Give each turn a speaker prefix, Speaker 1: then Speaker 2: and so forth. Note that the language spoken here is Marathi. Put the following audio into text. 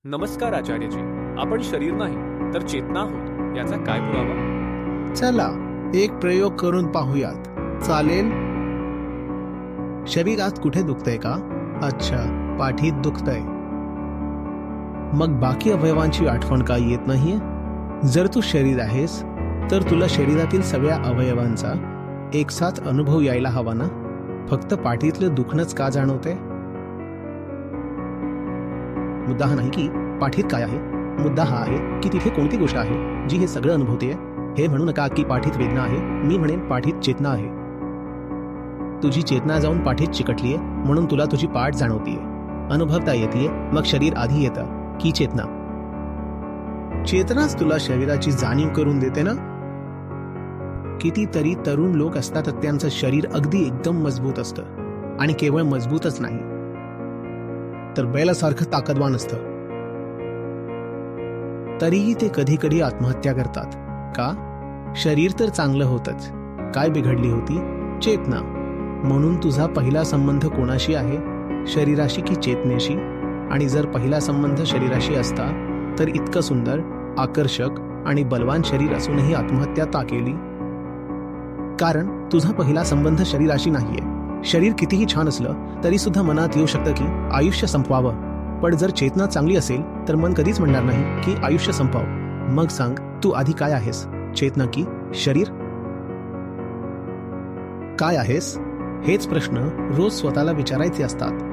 Speaker 1: नमस्कार आचार्यजी. आपण शरीर नाही तर चेतना आहोत याचा काय पुरावा?
Speaker 2: चला एक प्रयोग करून पाहूयात. चालेल? शरीरात कुठे दुखतंय का? अच्छा, पाठीत दुखतंय. मग बाकी अवयवांची आठवण का येत नाहीये? जर तू शरीर आहेस तर तुला शरीरातील सगळ्या अवयवांचा एकसाथ अनुभव यायला हवा ना? फक्त पाठीतलं दुखणंच का जाणवते? मुद्दा हा नाही की पाठीत काय आहे, मुद्दा हा आहे की तिथे कोणती गोष्ट आहे जी हे सगळं अनुभवतेय. हे म्हणू नका की पाठीत वेदना आहे, मी म्हणेन पाठीत चेतना आहे. तुझी चेतना जाऊन पाठीत चिकटलीये म्हणून तुला तुझी पाठ जाणवतीये, अनुभवता येतेय. मग शरीर आधी येतं की चेतना? चेतनाच तुला शरीराची जाणीव करून देते ना? कितीतरी तरुण लोक असतात त्यांचं शरीर अगदी एकदम मजबूत असतं, आणि केवळ मजबूतच नाही तर बैलासारखं ताकदवान असतं. तरीही ते कधी कधी आत्महत्या करतात. का? शरीर तर चांगलं होतच, काय बिघडली होती? चेतना. म्हणून तुझा पहिला संबंध कोणाशी आहे, शरीराशी की चेतनेशी? आणि जर पहिला संबंध शरीराशी असता तर इतकं सुंदर, आकर्षक आणि बलवान शरीर असूनही आत्महत्या का केली? कारण तुझा पहिला संबंध शरीराशी नाहीये. शरीर कितीही छान असलं तरी सुद्धा मनात येऊ शकतं की आयुष्य संपवावं. पण जर चेतना चांगली असेल तर मन कधीच म्हणणार नाही की आयुष्य संपव. मग सांग, तू आधी काय आहेस, चेतना की शरीर? काय आहेस? हेच प्रश्न रोज स्वतःला विचारायचे असतात.